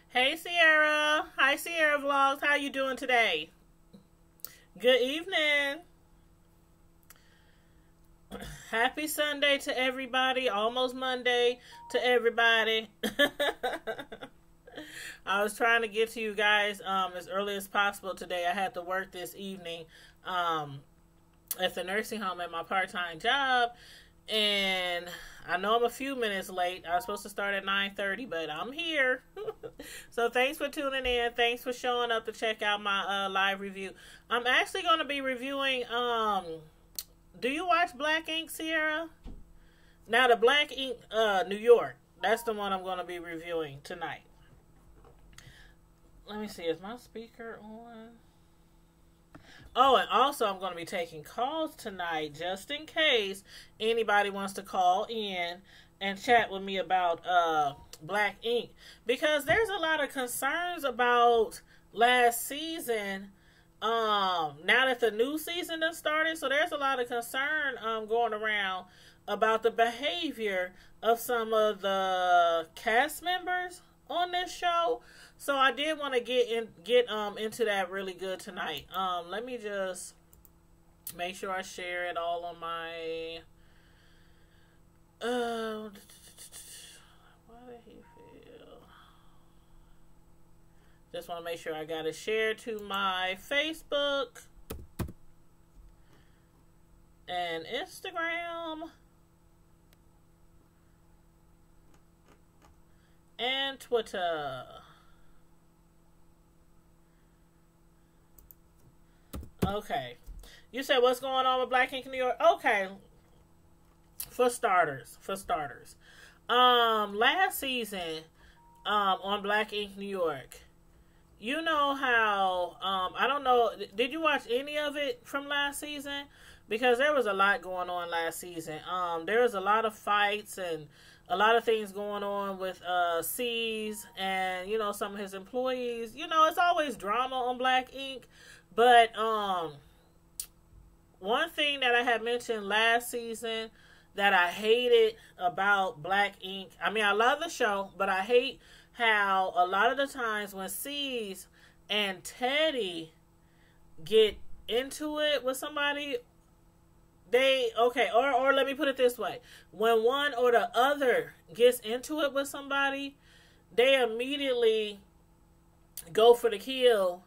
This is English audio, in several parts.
Hey Sierra. Hi Sierra Vlogs. How you doing today? Good evening. Happy Sunday to everybody. Almost Monday to everybody. I was trying to get to you guys as early as possible today. I had to work this evening at the nursing home at my part-time job, and I know I'm a few minutes late. I was supposed to start at 9:30, but I'm here. So thanks for tuning in. Thanks for showing up to check out my live review. I'm actually going to be reviewing, do you watch Black Ink, Sierra? Now, the Black Ink New York. That's the one I'm going to be reviewing tonight. Let me see. Is my speaker on? Oh, and also I'm going to be taking calls tonight just in case anybody wants to call in and chat with me about Black Ink. Because there's a lot of concerns about last season now that the new season has started. So there's a lot of concern going around about the behavior of some of the cast members on this show. So I did want to get into that really good tonight. Let me just make sure I share it all on my why did he feel? Just want to make sure I got it shared to my Facebook and Instagram and Twitter. Okay. You said what's going on with Black Ink New York? Okay. For starters. Last season, on Black Ink New York, you know how, I don't know, did you watch any of it from last season? Because there was a lot going on last season. There was a lot of fights and a lot of things going on with C's and, you know, some of his employees. You know, it's always drama on Black Ink. But one thing that I had mentioned last season that I hated about Black Ink, I mean, I love the show, but I hate how a lot of the times when C's and Teddy get into it with somebody, or let me put it this way. When one or the other gets into it with somebody, they immediately go for the kill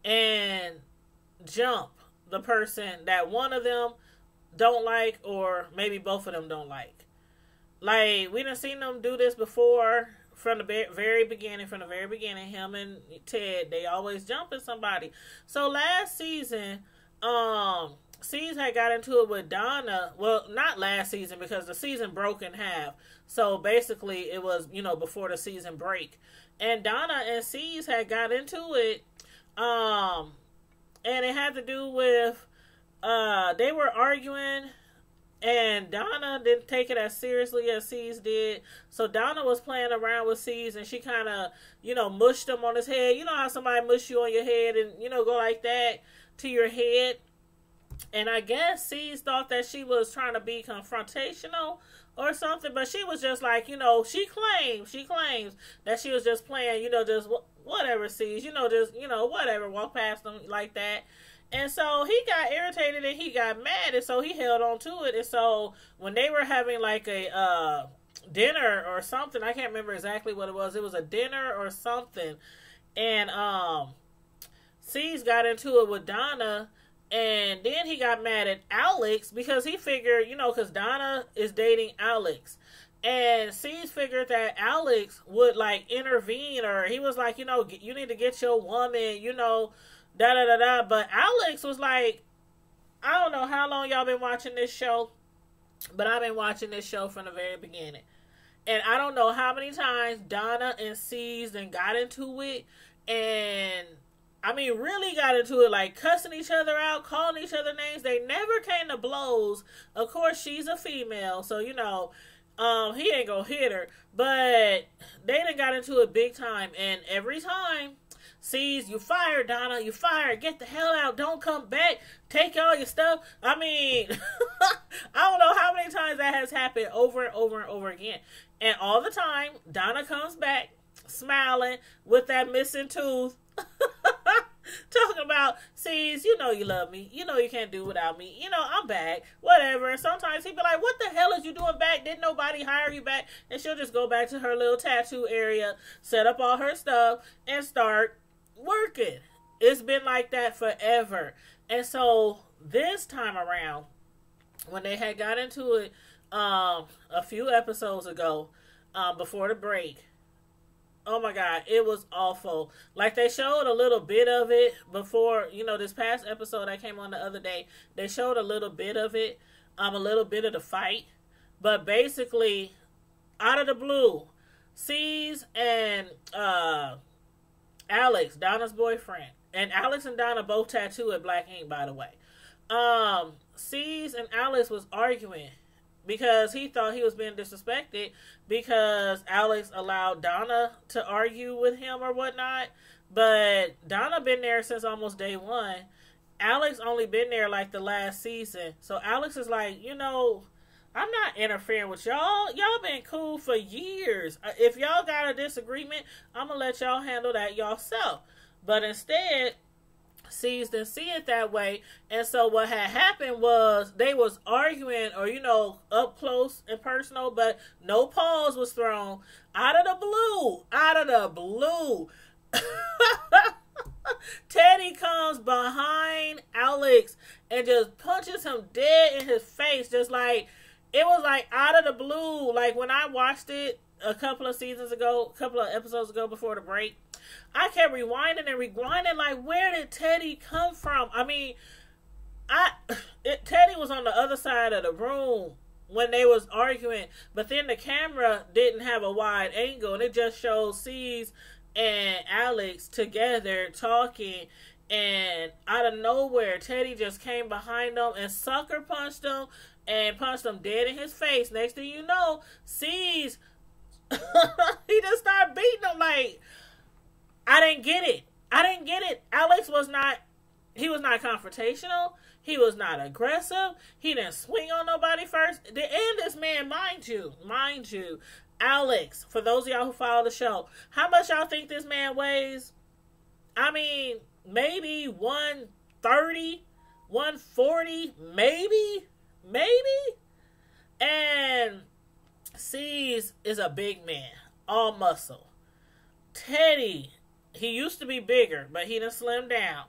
and jump the person that one of them don't like, or maybe both of them don't like. Like, we done seen them do this before from the very beginning. Him and Ted, they always jump at somebody. So last season, C's had got into it with Donna. Well, not last season because the season broke in half. So basically it was, you know, before the season break. And Donna and C's had got into it. And it had to do with, they were arguing, and Donna didn't take it as seriously as C's did. So Donna was playing around with C's, and she kind of, you know, mushed him on his head. You know how somebody mush you on your head and, you know, go like that to your head? And I guess C's thought that she was trying to be confrontational or something, but she was just like, you know, she claims that she was just playing, you know, just whatever, C's, you know, just, you know, whatever, walk past them like that. And so he got irritated and he got mad, and so he held on to it. And so when they were having like a dinner or something, I can't remember exactly what it was. It was a dinner or something. And C's got into it with Donna. And then he got mad at Alex because he figured, you know, because Donna is dating Alex. And C's figured that Alex would, like, intervene, or he was like, you know, you need to get your woman, you know, da-da-da-da. But Alex was like, I don't know how long y'all been watching this show, but I've been watching this show from the very beginning. And I don't know how many times Donna and C's then got into it, and I mean, really got into it, like cussing each other out, calling each other names. They never came to blows. Of course, she's a female, so, you know, he ain't gonna hit her. But they done got into it big time. And every time, C's, you fired, Donna, you fired. Get the hell out. Don't come back. Take all your stuff. I mean, I don't know how many times that has happened over and over and over again. And all the time, Donna comes back. smiling with that missing tooth. Talking about, C's, you know you love me. You know you can't do without me. You know, I'm back. Whatever. And sometimes he'd be like, what the hell is you doing back? Didn't nobody hire you back? And she'll just go back to her little tattoo area, set up all her stuff, and start working. It's been like that forever. And so this time around, when they had got into it a few episodes ago, before the break, oh my God, it was awful. Like, they showed a little bit of it before, you know, this past episode that came on the other day. They showed a little bit of it, a little bit of the fight. But basically, out of the blue, C's and Alex, Donna's boyfriend, and Alex and Donna both tattooed at Black Ink, by the way. C's and Alex was arguing because he thought he was being disrespected because Alex allowed Donna to argue with him or whatnot. But Donna been there since almost day one. Alex only been there like the last season. So Alex is like, you know, I'm not interfering with y'all. Y'all been cool for years. If y'all got a disagreement, I'm going to let y'all handle that yourself. But instead, C's didn't see it that way. And so what had happened was they was arguing, or, you know, up close and personal, but no pause was thrown. Out of the blue. Teddy comes behind Alex and just punches him dead in his face. Just like, it was like out of the blue. Like, when I watched it a couple of episodes ago before the break, I kept rewinding and rewinding, like, where did Teddy come from? I mean, Teddy was on the other side of the room when they was arguing, but then the camera didn't have a wide angle, and it just showed C's and Alex together talking, and out of nowhere, Teddy just came behind them and sucker punched him and punched him dead in his face. Next thing you know, C's he just started beating him. Like, I didn't get it. Alex was not confrontational. He was not aggressive. He didn't swing on nobody first. And this man, mind you, Alex, for those of y'all who follow the show, how much y'all think this man weighs? I mean, maybe 130, 140, maybe. And C's is a big man, all muscle. Teddy, he used to be bigger, but he done slimmed down.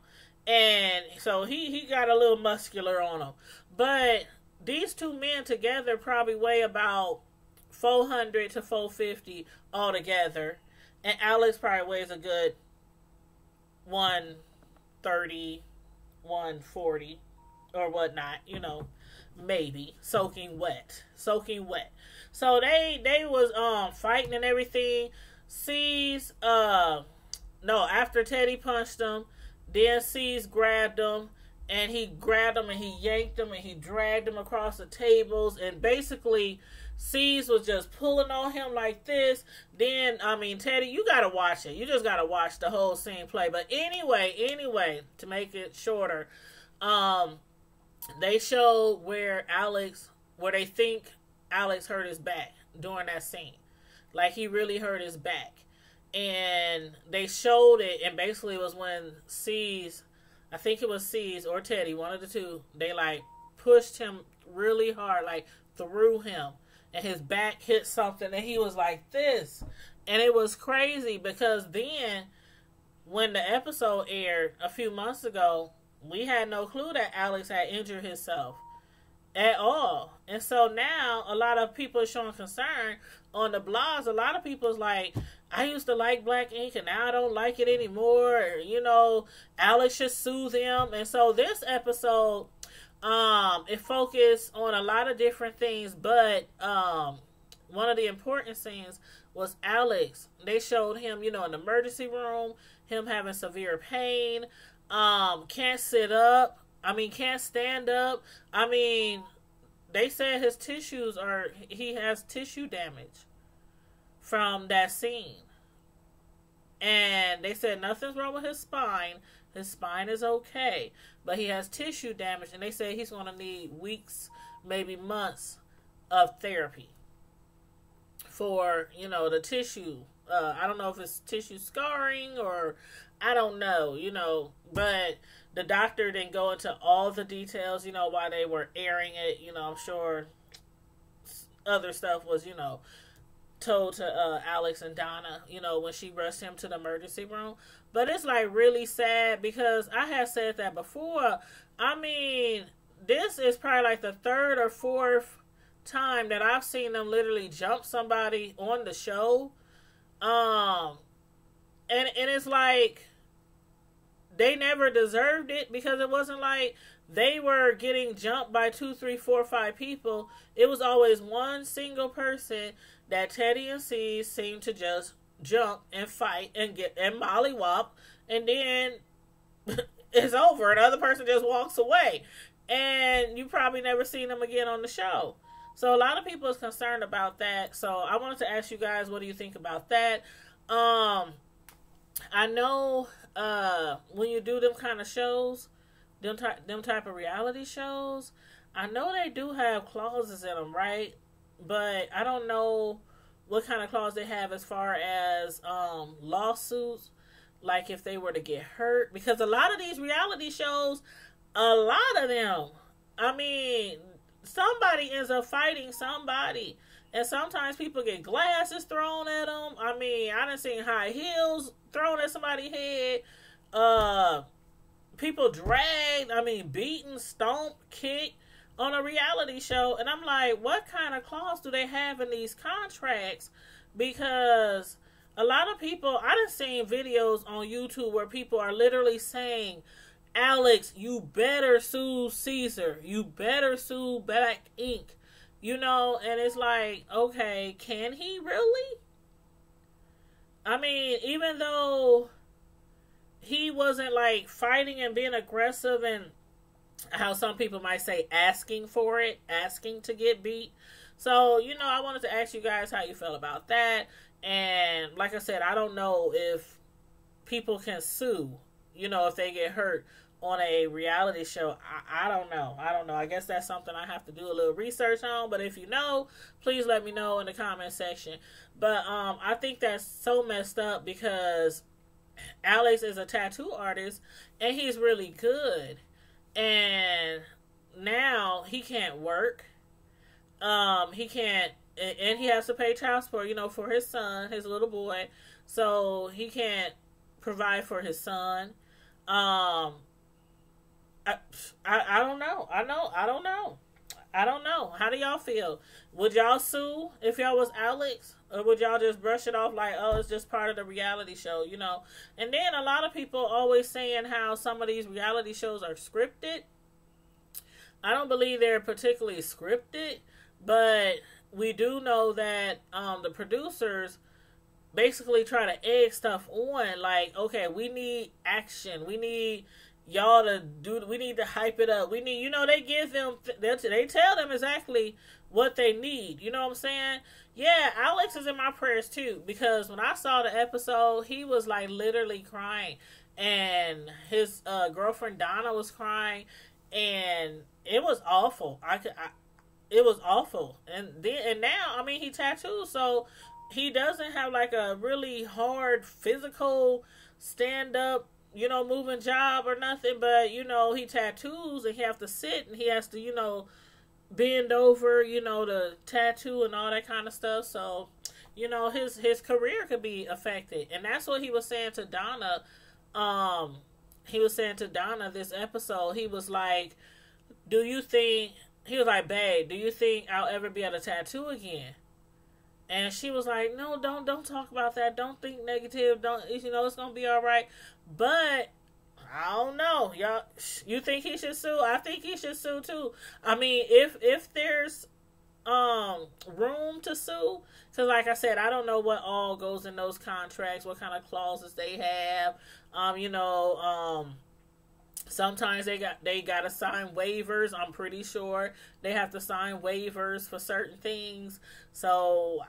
And so he got a little muscular on him. But these two men together probably weigh about 400 to 450 altogether. And Alex probably weighs a good 130, 140 or whatnot, you know, maybe soaking wet. So they was fighting and everything. C's after Teddy punched him, then C's grabbed him, and he yanked him and he dragged him across the tables, and basically C's was just pulling on him like this. Then, I mean, Teddy, you gotta watch it. You just gotta watch the whole scene play. But anyway, to make it shorter, they showed where they think Alex hurt his back during that scene. Like, he really hurt his back. And they showed it, and basically it was when C's, I think it was C's or Teddy, one of the two, they like pushed him really hard, like threw him, and his back hit something, and he was like this. And it was crazy because then when the episode aired a few months ago, we had no clue that Alex had injured himself at all. And so now a lot of people are showing concern on the blogs. A lot of people is like, I used to like Black Ink and now I don't like it anymore. Or, you know, Alex should sue them. And so this episode, it focused on a lot of different things, but one of the important scenes was Alex. They showed him, you know, in the emergency room, him having severe pain, can't sit up. I mean, can't stand up. I mean, they said he has tissue damage from that scene. And they said nothing's wrong with his spine. His spine is okay. But he has tissue damage. And they say he's going to need weeks, maybe months of therapy for, you know, the tissue I don't know if it's tissue scarring or I don't know, but the doctor didn't go into all the details, while they were airing it. I'm sure other stuff was, told to Alex and Donna, when she rushed him to the emergency room. But it's like really sad because I had said that before. I mean, this is probably like the third or fourth time that I've seen them literally jump somebody on the show. And it's like they never deserved it because it wasn't like they were getting jumped by 2, 3, 4, 5 people. It was always one single person that Teddy and C seemed to just jump and fight and get and mollywop, and then it's over. And the other person just walks away, and you probably never seen them again on the show. So a lot of people is concerned about that. So I wanted to ask you guys, what do you think about that? I know when you do them kind of shows, them type of reality shows, I know they do have clauses in them, right? But I don't know what kind of clause they have as far as lawsuits, like if they were to get hurt. Because a lot of these reality shows, a lot of them, I mean, somebody ends up fighting somebody. And sometimes people get glasses thrown at them. I mean, I done seen high heels thrown at somebody's head. People dragged, beaten, stomped, kicked on a reality show. And I'm like, what kind of clause do they have in these contracts? Because a lot of people, I done seen videos on YouTube where people are literally saying, Alex, you better sue Caesar. You better sue Black Ink. And it's like, okay, can he really? I mean, even though he wasn't like fighting and being aggressive and how some people might say asking for it, asking to get beat. So, I wanted to ask you guys how you felt about that. And like I said, I don't know if people can sue, if they get hurt on a reality show. I don't know. I guess that's something I have to do a little research on. But if you know, please let me know in the comment section. But I think that's so messed up because Alex is a tattoo artist and he's really good. And now he can't work. He can't, and he has to pay child support, for his son, his little boy. So he can't provide for his son. I don't know. I don't know. I don't know. How do y'all feel? Would y'all sue if y'all was Alex? Or would y'all just brush it off like, oh, it's just part of the reality show, And then a lot of people always saying how some of these reality shows are scripted. I don't believe they're particularly scripted, but we do know that the producers basically try to egg stuff on. Like, okay, we need action. We need y'all to do, we need to hype it up. We need, they give them, they tell them exactly what they need. You know what I'm saying? Yeah, Alex is in my prayers too, because when I saw the episode, he was like literally crying, and his girlfriend Donna was crying, and it was awful. It was awful. And now, he tattoos, so he doesn't have like a really hard physical stand up, moving job or nothing, but he tattoos and he has to sit and he has to, bend over, to tattoo and all that kind of stuff. So, his career could be affected. And that's what he was saying to Donna. He was saying to Donna this episode, he was like, he was like, babe, do you think I'll ever be able to tattoo again? And she was like, no, don't talk about that. Don't think negative. It's going to be all right. But I don't know. Y'all, you think he should sue? I think he should sue too. If there's room to sue, because like I said, I don't know what all goes in those contracts, what kind of clauses they have. Sometimes they got to sign waivers. I'm pretty sure they have to sign waivers for certain things. So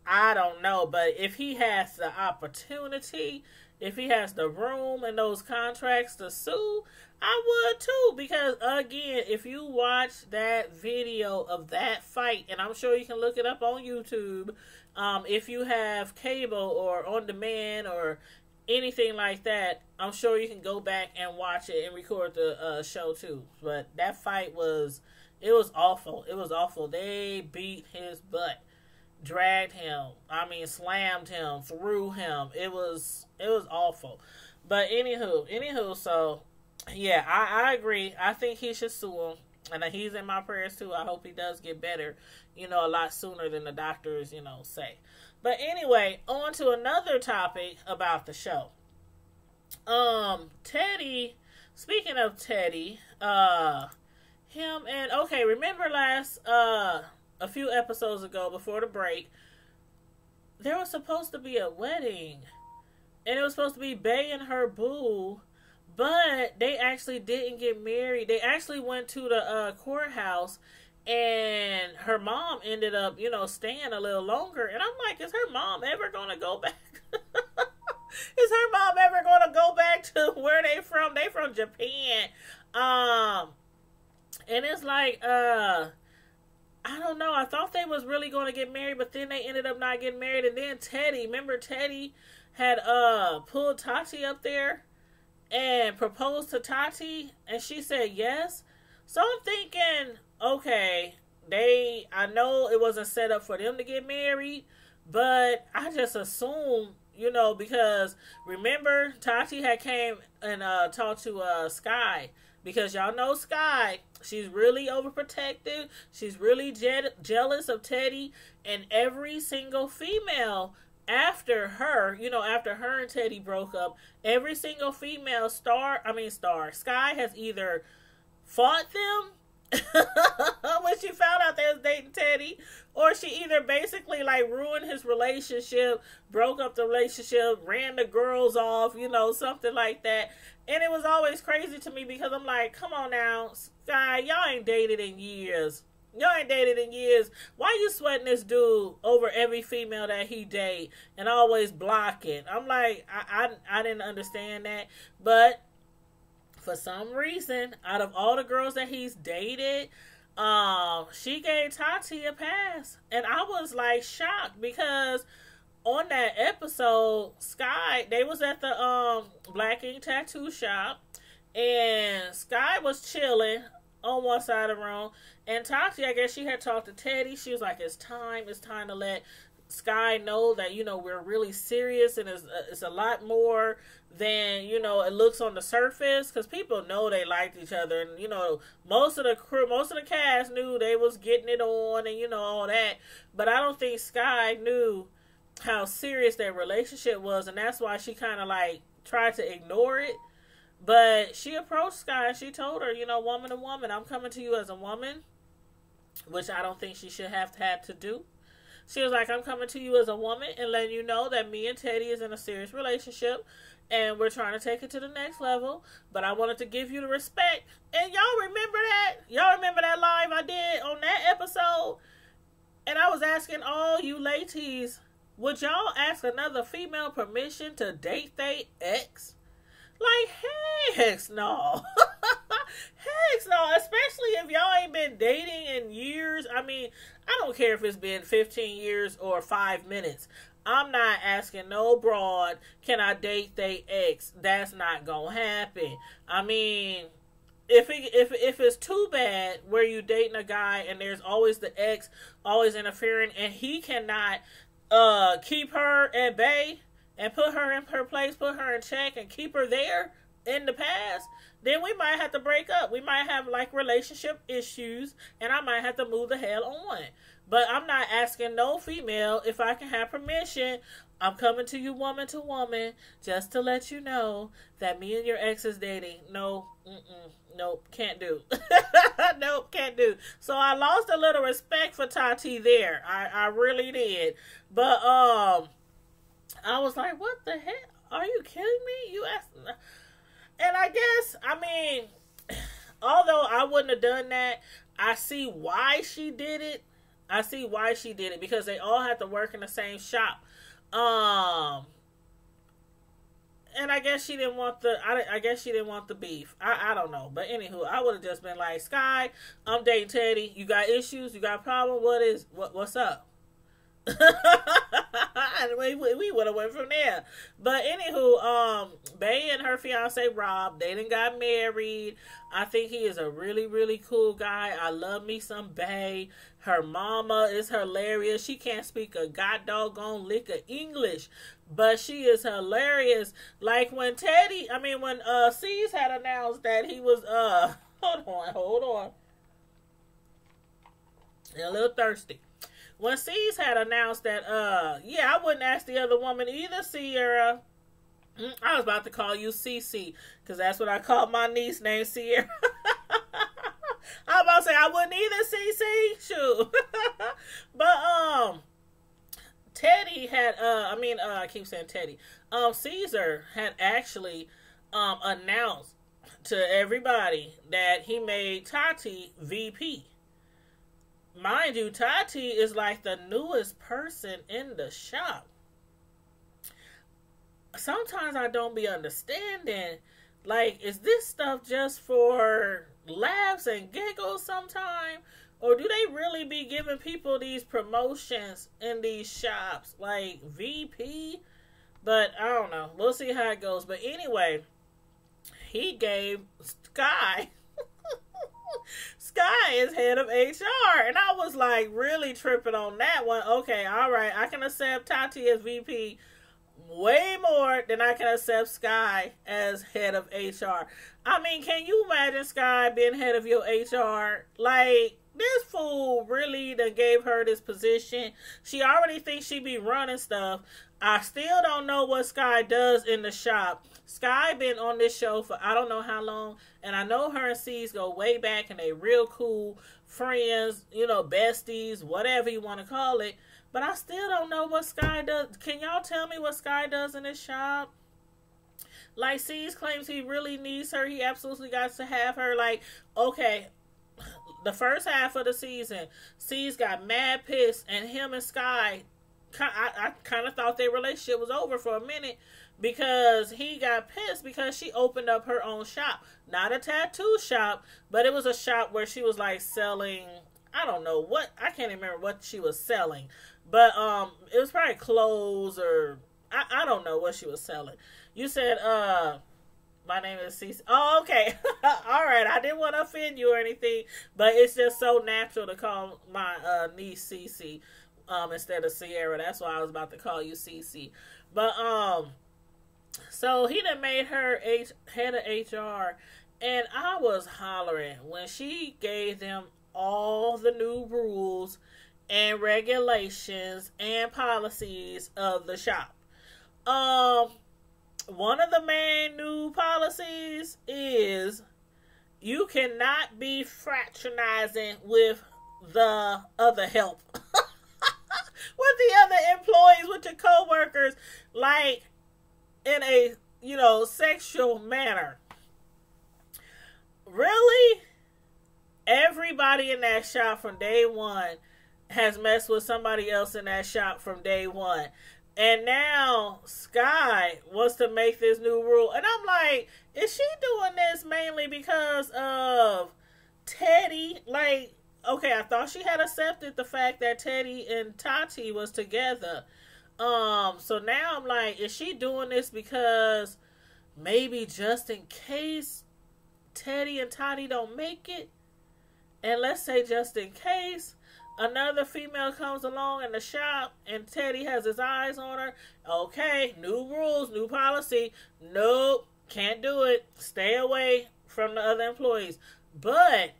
I don't know, but if he has the opportunity, if he has the room and those contracts to sue, I would too. Because again, if you watch that video of that fight, and I'm sure you can look it up on YouTube, if you have cable or on demand or anything like that, I'm sure you can go back and watch it and record the show too. But that fight was awful. It was awful. They beat his butt. Dragged him. I mean, slammed him, threw him. It was awful. But anywho, so yeah, I agree. I think he should sue him, and he's in my prayers too. I hope he does get better, a lot sooner than the doctors, say. But anyway, on to another topic about the show. Teddy. Speaking of Teddy, remember last a few episodes ago before the break, there was supposed to be a wedding. And it was supposed to be Bae and her boo, but they actually didn't get married. They actually went to the courthouse, and her mom ended up, staying a little longer. And I'm like, is her mom ever going to go back? Is her mom ever going to go back to where they from? They from Japan. And it's like, I don't know. I thought they was really going to get married, but then they ended up not getting married. And then remember Teddy had pulled Tati up there and proposed to Tati, and she said yes. So I'm thinking, okay, I know it wasn't set up for them to get married, but I just assumed, because remember Tati had came and talked to Sky. Because y'all know Sky, she's really overprotective. She's really jealous of Teddy. And every single female after her, after her and Teddy broke up, every single female Sky has either fought them when she found out they was dating Teddy, or she either basically ruined his relationship, broke up the relationship, ran the girls off, something like that. And it was always crazy to me because I'm like, come on now, Sky, y'all ain't dated in years. Why you sweating this dude over every female that he date and always blocking? I'm like, I didn't understand that. But for some reason, out of all the girls that he's dated, she gave Tati a pass. And I was shocked because on that episode, Sky, they was at the Black Ink Tattoo shop, and Sky was chilling on one side of the room, and Tati, I guess she had talked to Teddy. She was like, it's time to let Sky know that, we're really serious, and it's a lot more than, it looks on the surface, because people know they liked each other, and, most of the crew, most of the cast knew they was getting it on, and, all that, but I don't think Sky knew how serious their relationship was, and that's why she kind of tried to ignore it. But she approached Sky and she told her, woman to woman, I'm coming to you as a woman, which I don't think she should have had to do. She was like, I'm coming to you as a woman and letting you know that me and Teddy is in a serious relationship and we're trying to take it to the next level, but I wanted to give you the respect. And y'all remember that? Y'all remember that live I did on that episode? And I was asking all you ladies, would y'all ask another female permission to date they ex? Heck no. Heck no. Especially if y'all ain't been dating in years. I mean, I don't care if it's been 15 years or 5 minutes. I'm not asking no broad, can I date they ex? That's not gonna happen. I mean, if it's too bad where you dating a guy and there's always the ex always interfering and he cannot keep her at bay and put her in her place, put her in check, and keep her there in the past, then we might have to break up. We might have relationship issues, and I might have to move the hell on. But I'm not asking no female if I can have permission. I'm coming to you woman to woman just to let you know that me and your ex is dating. No, nope, can't do. Nope, can't do. So I lost a little respect for Tati there. I really did. But I was like, what the heck? Are you kidding me? You asked. And I guess, I mean, although I wouldn't have done that, I see why she did it. I see why she did it, because they all had to work in the same shop. Um, and I guess she didn't want the. I guess she didn't want the beef. I don't know, but anywho, I would have just been like, Sky, I'm dating Teddy. You got issues? You got a problem? What's up? we would have went from there. But anywho, Bay and her fiance Rob, they done got married. I think he is a really, really cool guy. I love me some Bay. Her mama is hilarious. She can't speak a god doggone lick of English, but she is hilarious. Like when C's had announced that he was hold on. A little thirsty. When C's had announced that, I wouldn't ask the other woman either, Sierra. I was about to call you Cece, because that's what I called my niece named Sierra. I was about to say, I wouldn't either, Cece. Shoot. But, Teddy had, I keep saying Teddy. Caesar had actually, announced to everybody that he made Tati VP. Mind you, Tati is like the newest person in the shop. Sometimes I don't be understanding, like, is this stuff just for laughs and giggles sometime? Or do they really be giving people these promotions in these shops, like VP? But I don't know. We'll see how it goes. But anyway, he gave Sky... Sky is head of HR, and I was like really tripping on that one. Okay, all right, I can accept Tati as VP way more than I can accept Sky as head of HR. I mean, can you imagine Sky being head of your HR? Like, this fool really done gave her this position. She already thinks she be running stuff. I still don't know what Sky does in the shop. Sky been on this show for I don't know how long, and I know her and C's go way back, and they real cool friends, besties, whatever you want to call it. But I still don't know what Sky does. Can y'all tell me what Sky does in this shop? Like, C's claims he really needs her. He absolutely got to have her. Like, okay, the first half of the season, C's got mad pissed, and him and Sky, I kind of thought their relationship was over for a minute, because he got pissed because she opened up her own shop. Not a tattoo shop, but it was a shop where she was like selling, I don't know what, I can't even remember what she was selling. But it was probably clothes, or I don't know what she was selling. You said my name is Cece. Oh, okay. All right. I didn't want to offend you or anything, but it's just so natural to call my niece Cece instead of Sierra. That's why I was about to call you Cece. But so he done made her head of HR, and I was hollering when she gave them all the new rules and regulations and policies of the shop. One of the main new policies is you cannot be fraternizing with the other help. With the other employees, with your co-workers, like in a, sexual manner. Really? Everybody in that shop from day one has messed with somebody else in that shop from day one. And now Sky wants to make this new rule. And I'm like, is she doing this mainly because of Teddy? Like, okay, I thought she had accepted the fact that Teddy and Tati was together. So now I'm like, is she doing this because maybe just in case Teddy and Tati don't make it? And let's say just in case another female comes along in the shop and Teddy has his eyes on her. Okay, new rules, new policy. Nope, can't do it. Stay away from the other employees. But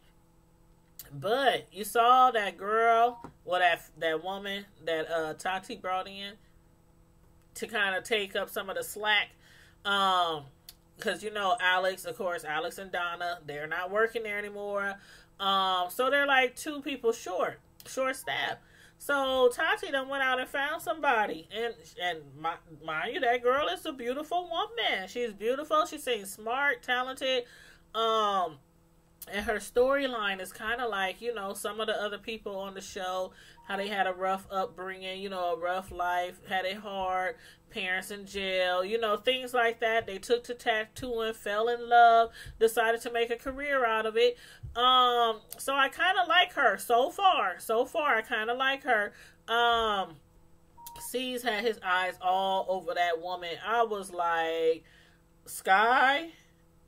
you saw that girl, that woman that Tati brought in to kind of take up some of the slack. Because, Alex and Donna, they're not working there anymore. So they're like 2 people short staff. So Tati done went out and found somebody. And mind you, that girl is a beautiful woman. She's beautiful. She seems smart, talented. And her storyline is kind of like, some of the other people on the show, how they had a rough upbringing, a rough life, had it hard, parents in jail, things like that. They took to tattooing, fell in love, decided to make a career out of it. So I kind of like her so far. I kind of like her. C's had his eyes all over that woman. I was like, Sky,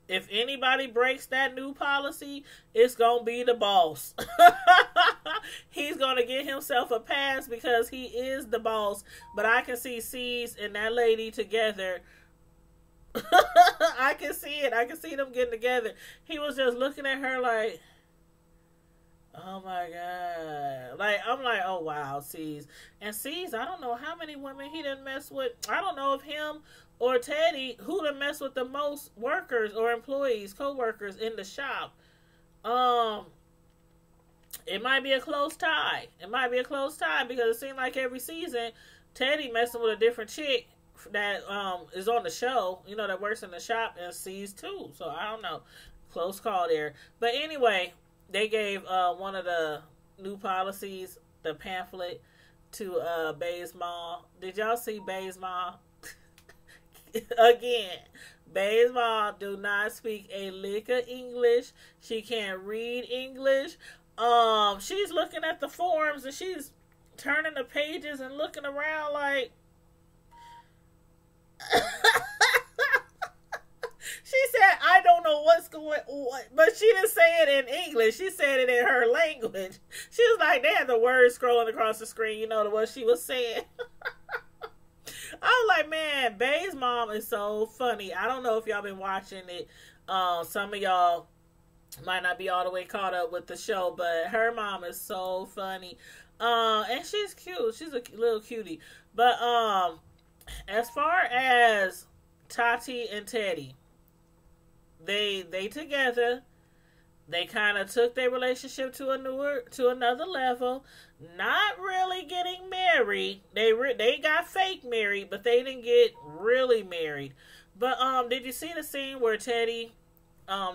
if anybody breaks that new policy, it's going to be the boss. He's going to get himself a pass because he is the boss. But I can see C's and that lady together. I can see it. I can see them getting together. He was just looking at her like, oh my God. Like, I'm like, oh wow, C's. And C's, I don't know how many women he didn't mess with. I don't know if him or Teddy, who done mess with the most workers or employees, co-workers in the shop. It might be a close tie. Because it seemed like every season, Teddy messing with a different chick that is on the show, that works in the shop, and C's too. So I don't know. Close call there. But anyway, they gave one of the new policies, the pamphlet, to Bae's mom. Did y'all see Bae's mom? Again, Bae's mom do not speak a lick of English. She can't read English. She's looking at the forms and she's turning the pages and looking around like she said, I don't know what's going on. But she didn't say it in English. She said it in her language. She was like, they had the words scrolling across the screen, what she was saying. I was like, man, Bae's mom is so funny. I don't know if y'all been watching it. Some of y'all might not be all the way caught up with the show, but her mom is so funny. And she's cute. She's a little cutie. But as far as Tati and Teddy, they together. They kind of took their relationship to another level. Not really getting married. They got fake married, but they didn't get really married. But did you see the scene where Teddy,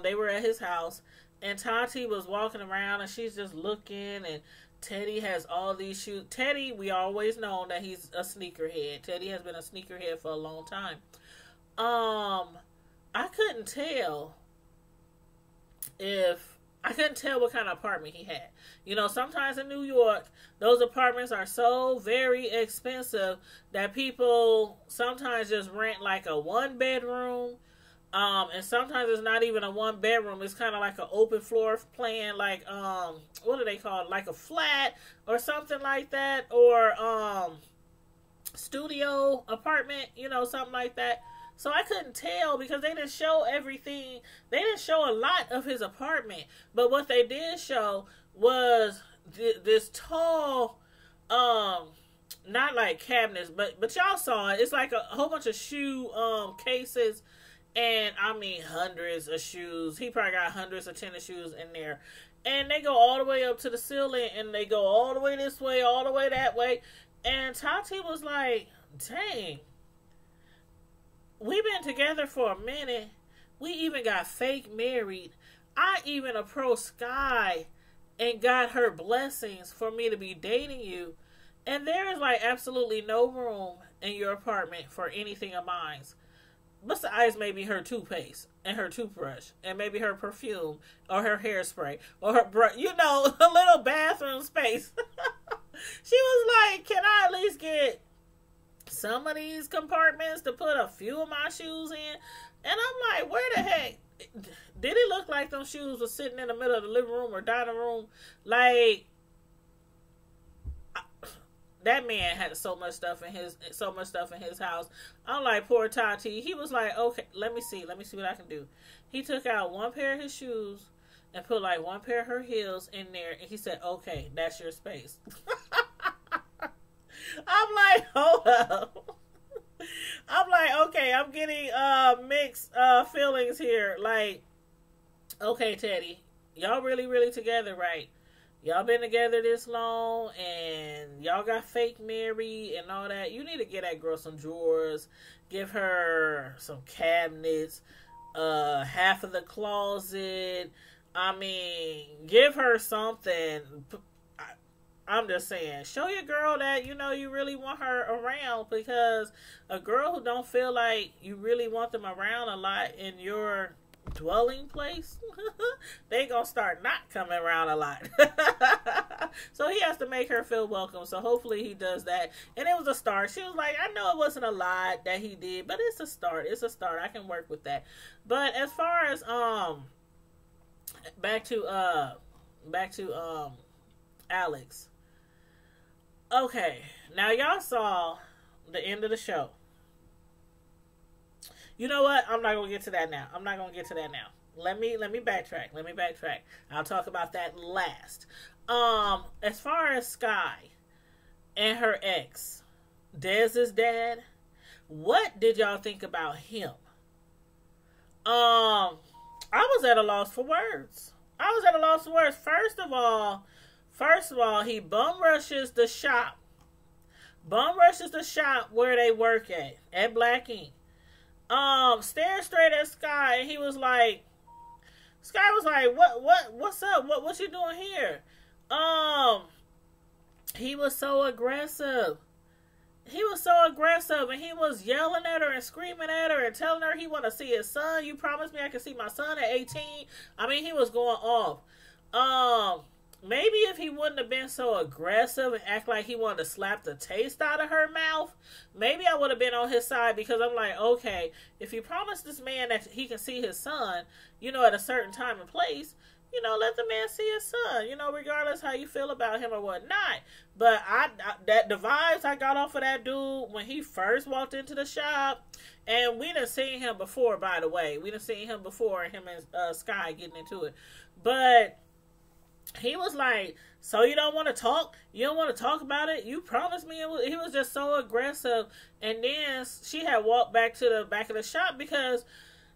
they were at his house, and Tati was walking around, and she's just looking, and Teddy has all these shoes. Teddy, we always known that he's a sneakerhead. Teddy has been a sneakerhead for a long time. I couldn't tell what kind of apartment he had. Sometimes in New York, those apartments are so very expensive that people sometimes just rent like a one bedroom. And sometimes it's not even a one bedroom. It's kind of like an open floor plan, like, what do they call it? Like a flat or something like that. Or, studio apartment, something like that. So I couldn't tell because they didn't show everything. They didn't show a lot of his apartment. But what they did show was this tall, not like cabinets, but y'all saw it. It's like a whole bunch of shoe cases. And I mean hundreds of shoes. He probably got hundreds of tennis shoes in there. And they go all the way up to the ceiling. And they go all the way this way, all the way that way. And Tati was like, dang. We've been together for a minute. We even got fake married. I even approached Sky and got her blessings for me to be dating you. And there is like absolutely no room in your apartment for anything of mine. Besides maybe her toothpaste and her toothbrush and maybe her perfume or her hairspray or her brush, a little bathroom space. She was like, can I at least get some of these compartments to put a few of my shoes in? And I'm like, where the heck did it look like them shoes were sitting in the middle of the living room or dining room? Like, that man had so much stuff in his house. I'm like, poor Tati. He was like, okay, let me see what I can do. He took out one pair of his shoes and put like one pair of her heels in there, and he said, okay, that's your space. I'm like, hold up. I'm like, okay, I'm getting mixed feelings here. Like, okay, Teddy, y'all really, really together, right? Y'all been together this long, and y'all got fake married and all that. You need to get that girl some drawers, give her some cabinets, half of the closet, I mean, give her something. I'm just saying, show your girl that, you really want her around, because a girl who don't feel like you really want them around a lot in your dwelling place, they gonna start not coming around a lot. So he has to make her feel welcome. So hopefully he does that. And it was a start. She was like, I know it wasn't a lot that he did, but it's a start. It's a start. I can work with that. But as far as back to Alex. Okay, now y'all saw the end of the show. You know what? I'm not gonna get to that now. Let me backtrack. I'll talk about that last. As far as Sky and her ex, Dez's dad, what did y'all think about him? I was at a loss for words. First of all, he bum rushes the shop where they work at Black Ink. Stared straight at Sky, and Sky was like, what's up? What you doing here? He was so aggressive. And he was yelling at her and screaming at her and telling her he want to see his son. You promised me I could see my son at 18. I mean, he was going off. Maybe if he wouldn't have been so aggressive and act like he wanted to slap the taste out of her mouth, maybe I would have been on his side, because I'm like, okay, if you promise this man that he can see his son, at a certain time and place, let the man see his son, regardless how you feel about him or whatnot. But the vibes I got off of that dude when he first walked into the shop, and we done seen him before, by the way. We done seen him before, him and Sky getting into it. But he was like, so you don't want to talk? You don't want to talk about it? You promised me. He was just so aggressive. And then she had walked back to the back of the shop because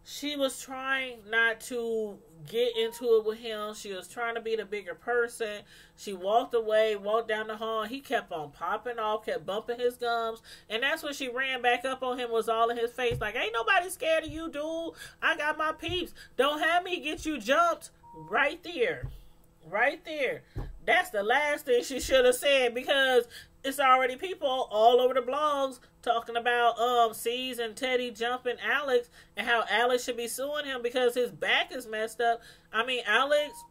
she was trying not to get into it with him. She was trying to be the bigger person. She walked away, walked down the hall. He kept on popping off, kept bumping his gums. And that's when she ran back up on him, was all in his face. Like, ain't nobody scared of you, dude. I got my peeps. Don't have me get you jumped. Right there. That's the last thing she should have said, because it's already people all over the blogs talking about C's and Teddy jumping Alex and how Alex should be suing him because his back is messed up. I mean, Alex,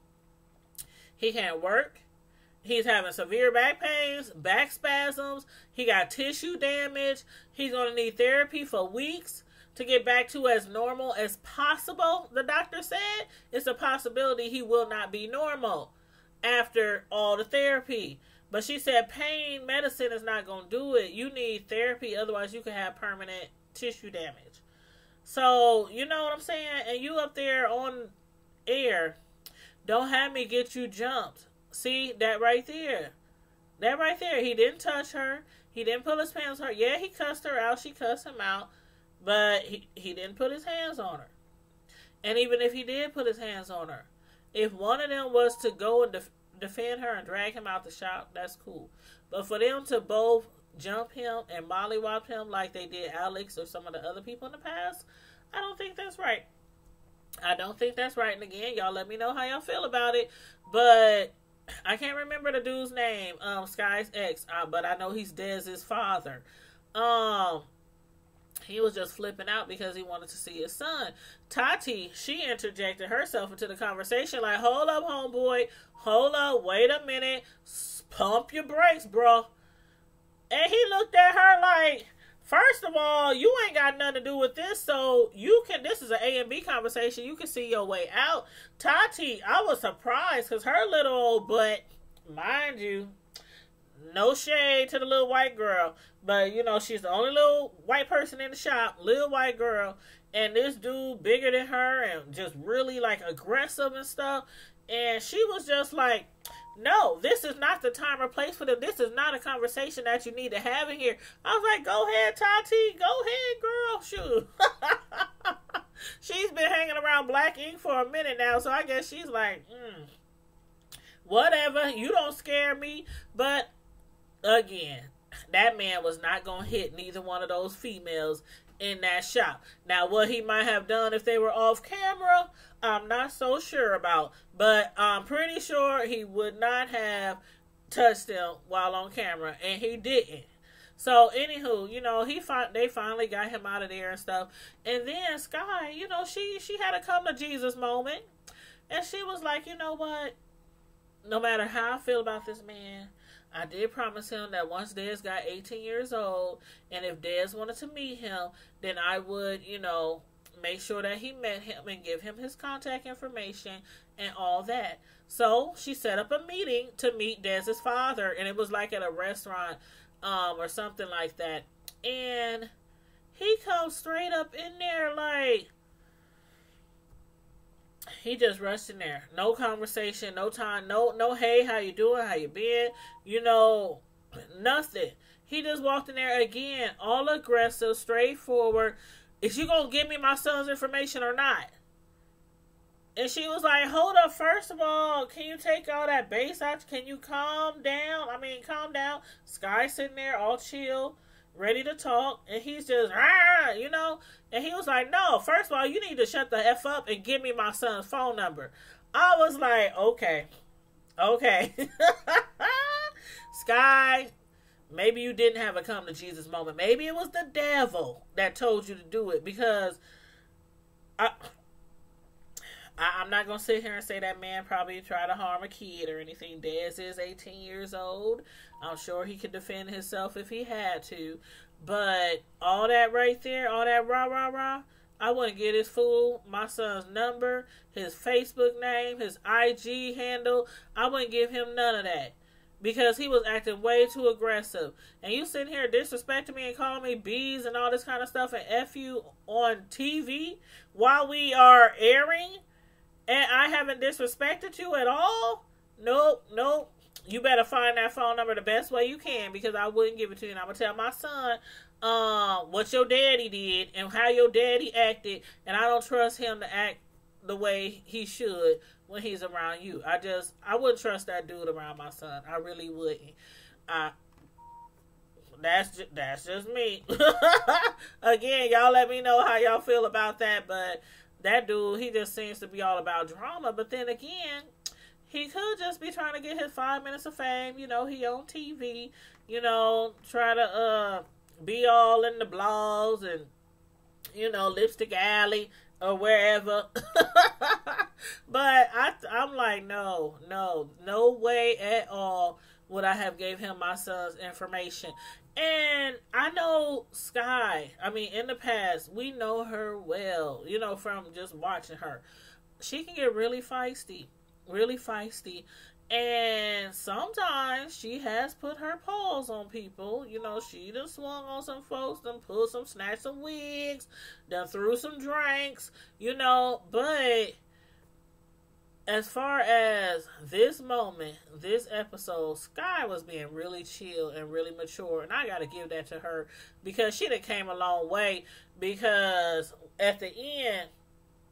he can't work. He's having severe back pains, back spasms. He got tissue damage. He's going to need therapy for weeks to get back to as normal as possible. The doctor said it's a possibility he will not be normal after all the therapy. But she said pain medicine is not going to do it. You need therapy, otherwise you could have permanent tissue damage. So, you know what I'm saying? And you up there on air, don't have me get you jumped. See, that right there. He didn't touch her. He didn't pull his pants on her. Yeah, he cussed her out. She cussed him out. But he didn't put his hands on her. And even if he did put his hands on her, if one of them was to go and defend her and drag him out the shop, that's cool. But for them to both jump him and mollywop him like they did Alex or some of the other people in the past, I don't think that's right. And again, y'all let me know how y'all feel about it. But I can't remember the dude's name, Sky's ex, but I know he's Dez's father. He was just flipping out because he wanted to see his son. Tati, she interjected herself into the conversation like, hold up, homeboy. Hold up. Wait a minute. Pump your brakes, bro. And he looked at her like, first of all, you ain't got nothing to do with this, so this is an A and B conversation. You can see your way out. Tati, I was surprised because her little old butt, mind you, no shade to the little white girl, but she's the only little white person in the shop, little white girl, and this dude bigger than her and just really like aggressive and stuff. And she was just like, no, this is not the time or place for them. This is not a conversation that you need to have in here. I was like, go ahead, Tati. Go ahead, girl. Shoot. She's been hanging around Black Ink for a minute now, so I guess she's like, whatever. You don't scare me. But again, that man was not going to hit neither one of those females in that shop. Now, what he might have done if they were off camera, I'm not so sure about. But I'm pretty sure he would not have touched them while on camera, and he didn't. So, anywho, they finally got him out of there and stuff. And then Sky, she had a come to Jesus moment. And she was like, you know what? No matter how I feel about this man, I did promise him that once Dez got 18 years old, and if Dez wanted to meet him, then I would, make sure that he met him and give him his contact information and all that. So she set up a meeting to meet Dez's father, and it was like at a restaurant or something like that. And he comes straight up in there like, he just rushed in there. No conversation, no time, no, hey, how you doing? How you been? Nothing. He just walked in there again, all aggressive, straightforward. Is you going to give me my son's information or not? And she was like, hold up, first of all, can you take all that bass out? Can you calm down? Calm down. Sky sitting there all chill, ready to talk, and he's just, and he was like, no, first of all, you need to shut the F up and give me my son's phone number. I was like, okay. Sky, maybe you didn't have a come to Jesus moment. Maybe it was the devil that told you to do it, because I'm not going to sit here and say that man probably tried to harm a kid or anything. Dez is 18 years old. I'm sure he could defend himself if he had to. But all that right there, all that rah, I wouldn't get his fool, my son's number, his Facebook name, his IG handle. I wouldn't give him none of that, because he was acting way too aggressive. And you sitting here disrespecting me and calling me bees and all this kind of stuff and F you on TV while we are airing, and I haven't disrespected you at all? Nope. You better find that phone number the best way you can, because I wouldn't give it to you. And I'm going to tell my son what your daddy did and how your daddy acted. And I don't trust him to act the way he should when he's around you. I wouldn't trust that dude around my son. I really wouldn't. That's just me. Again, y'all let me know how y'all feel about that. But that dude, he just seems to be all about drama. But then again, he could just be trying to get his 5 minutes of fame. He on TV, try to be all in the blogs and, Lipstick Alley or wherever. But I'm like, no way at all would I have gave him my son's information. And I know Sky, in the past, we know her well, from just watching her. She can get really feisty. And sometimes she has put her paws on people. She done swung on some folks, done pulled some, snatched some wigs, done threw some drinks, but as far as this moment, this episode, Sky was being really chill and really mature, and I gotta give that to her, because she done came a long way. Because at the end,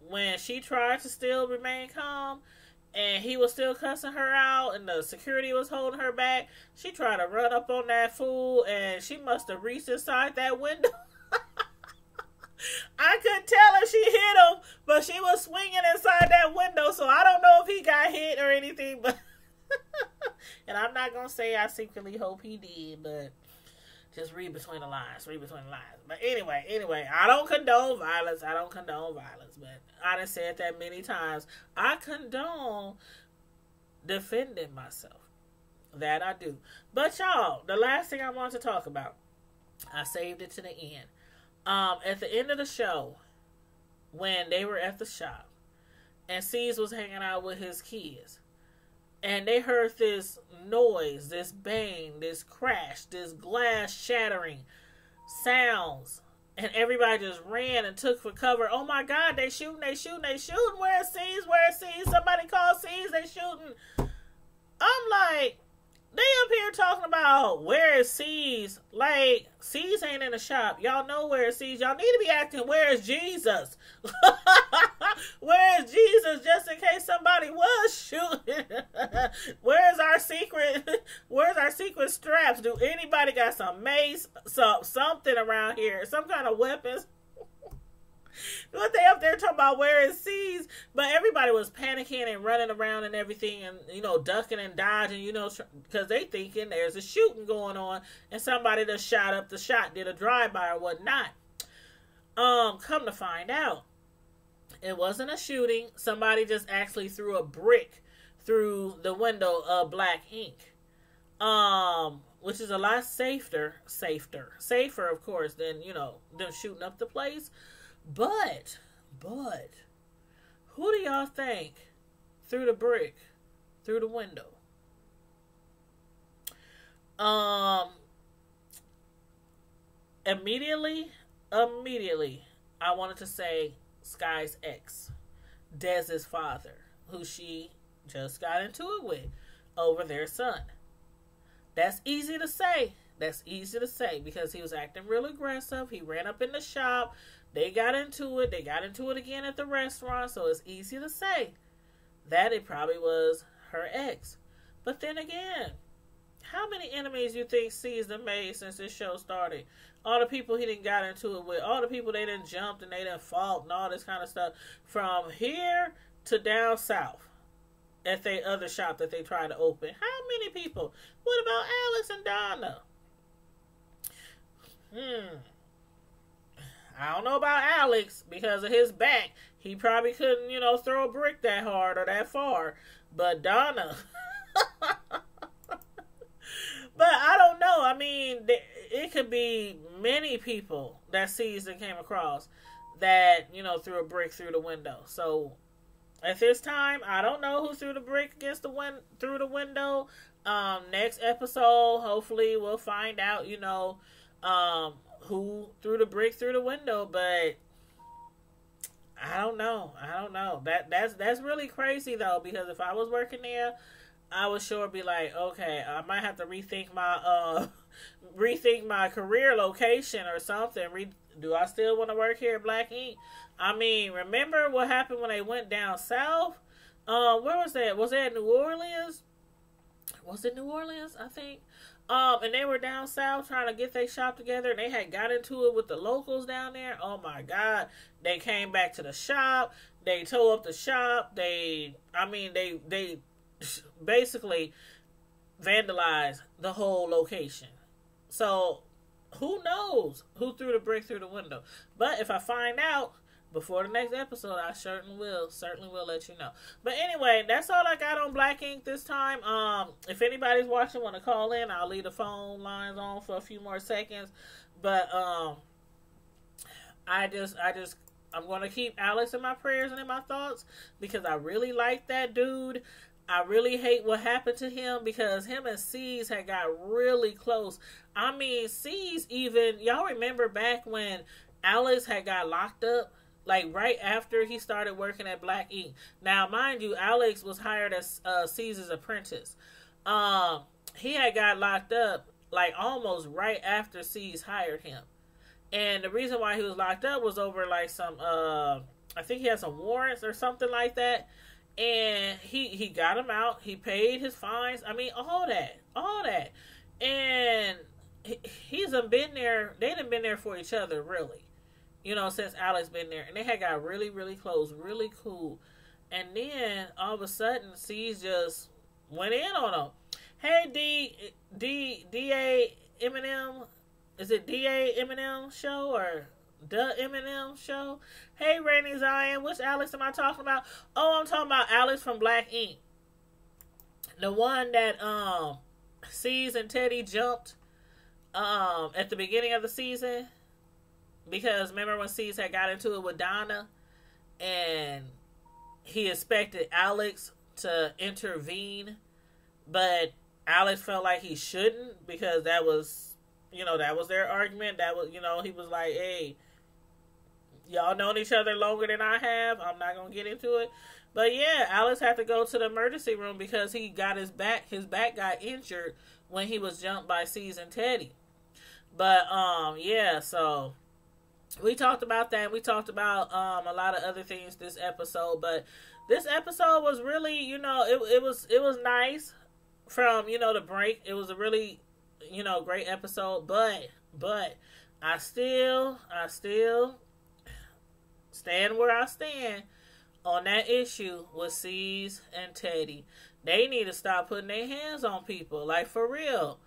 when she tried to still remain calm, and he was still cussing her out, and the security was holding her back, she tried to run up on that fool, and she must have reached inside that window. I couldn't tell if she hit him, but she was swinging inside that window, so I don't know if he got hit or anything, but and I'm not going to say I secretly hope he did, but just read between the lines. But anyway, I don't condone violence. But I done said that many times. I condone defending myself. That I do. But y'all, the last thing I want to talk about, I saved it to the end. At the end of the show, when they were at the shop, and C's was hanging out with his kids, and they heard this noise, this bang, this crash, this glass shattering sounds. And everybody just ran and took for cover. Oh my God, they shooting. Where's C's? Somebody call C's, they shooting. I'm like, they up here talking about where is C's? Like, C's ain't in the shop. Y'all know where is C's. Y'all need to be acting, where is Jesus? Where is Jesus, just in case somebody was shooting? Where's our secret straps? Do anybody got some mace, something around here? Some kind of weapons? What they up there talking about where it sees, but everybody was panicking and running around and everything, and ducking and dodging, because they thinking there's a shooting going on, and somebody that shot up the shot did a drive-by or whatnot. Come to find out, it wasn't a shooting. Somebody just actually threw a brick through the window of Black Ink. Which is a lot safer, of course, than, them shooting up the place. But, who do y'all think threw the brick through the window? Immediately, I wanted to say Sky's ex, Dez's father, who she just got into it with over their son. That's easy to say. Because he was acting real aggressive. He ran up in the shop. They got into it. They got into it again at the restaurant. So it's easy to say that it probably was her ex. But then again, how many enemies you think C's done made since this show started? All the people he done got into it with. All the people they done jumped and they done fought and all this kind of stuff. From here to down south. At their other shop that they tried to open. How many people? What about Alex and Donna? I don't know about Alex because of his back. He probably couldn't, throw a brick that hard or that far. But Donna. But I don't know. I mean, it could be many people that season came across that, threw a brick through the window. So, at this time, I don't know who threw the brick through the window. Next episode, hopefully we'll find out, who threw the brick through the window. But I don't know. That's really crazy though, because if I was working there, I would sure be like, okay, I might have to rethink my career location or something. Do I still want to work here at Black Ink? I mean, remember what happened when they went down south? Where was that? Was that New Orleans? Was it New Orleans? I think. And they were down south trying to get their shop together, and they had got into it with the locals down there. Oh my God! They came back to the shop. They tore up the shop. They basically vandalized the whole location. So, who knows who threw the brick through the window? But if I find out before the next episode, I certainly will let you know. But anyway, that's all I got on Black Ink this time. If anybody's watching, want to call in, I'll leave the phone lines on for a few more seconds. But I'm going to keep Alex in my prayers and in my thoughts because I really like that dude. I really hate what happened to him because him and C's had got really close. I mean, C's even, y'all remember back when Alex had got locked up? Like right after he started working at Black Ink. Now, mind you, Alex was hired as C's apprentice. He had got locked up like almost right after C's hired him. And the reason why he was locked up was over like some, I think he had some warrants or something like that. And he got him out. He paid his fines. I mean, all that. And he's been there. They done been there for each other, really. Since Alex been there. And they had got really, really close, really cool. And then, all of a sudden, C's just went in on him. Hey, D.A. Eminem. Is it D.A. Eminem show or The Eminem show? Hey, Rainy Zion. Which Alex am I talking about? Oh, I'm talking about Alex from Black Ink. The one that C's and Teddy jumped at the beginning of the season. Because remember when C's had got into it with Donna and he expected Alex to intervene, but Alex felt like he shouldn't because that was their argument. That was, he was like, hey, y'all known each other longer than I have. I'm not going to get into it. But yeah, Alex had to go to the emergency room because he got his back got injured when he was jumped by C's and Teddy. But, yeah, so we talked about that. We talked about a lot of other things this episode, but this episode was really, it was nice from, the break. It was a really, great episode, but I still stand where I stand on that issue with C's and Teddy. They need to stop putting their hands on people. Like, for real.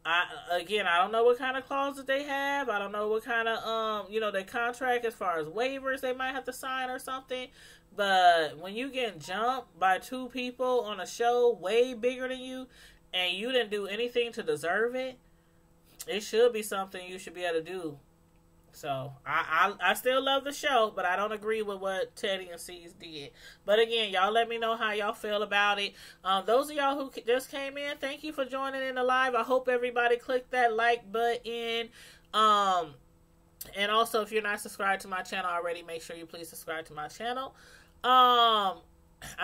I don't know what kind of clauses they have. I don't know what kind of, their contract as far as waivers they might have to sign or something. But when you get jumped by two people on a show way bigger than you and you didn't do anything to deserve it, it should be something you should be able to do. So, I still love the show, but I don't agree with what Teddy and C's did. But again, y'all let me know how y'all feel about it. Those of y'all who just came in, thank you for joining in the live. I hope everybody clicked that like button. And also, if you're not subscribed to my channel already, make sure you please subscribe to my channel. I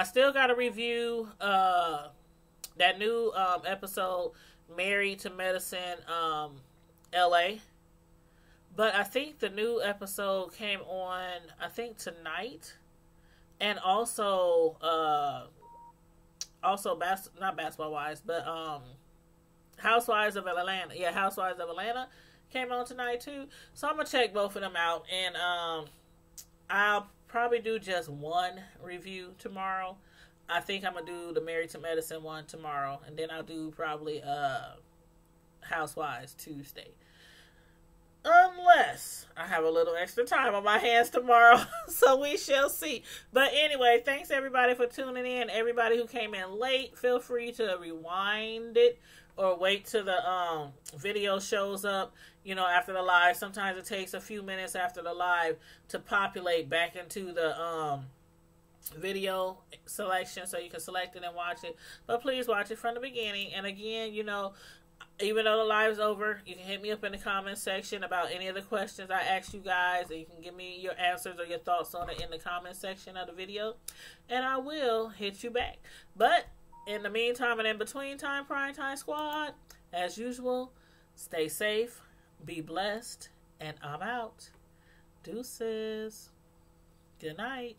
still got to review that new episode, Married to Medicine, LA. But I think the new episode came on, I think, tonight. And also not Basketball Wives, but Housewives of Atlanta. Yeah, Housewives of Atlanta came on tonight, too. So I'm going to check both of them out. And I'll probably do just one review tomorrow. I think I'm going to do the Married to Medicine one tomorrow. And then I'll do probably Housewives Tuesday. Unless I have a little extra time on my hands tomorrow. So we shall see. But anyway, thanks everybody for tuning in. Everybody who came in late, feel free to rewind it or wait till the video shows up, after the live. Sometimes it takes a few minutes after the live to populate back into the video selection so you can select it and watch it. But please watch it from the beginning. And again, even though the live's over, you can hit me up in the comment section about any of the questions I asked you guys. And you can give me your answers or your thoughts on it in the comment section of the video. And I will hit you back. But in the meantime and in between time, Primetime Squad, as usual, stay safe, be blessed, and I'm out. Deuces. Good night.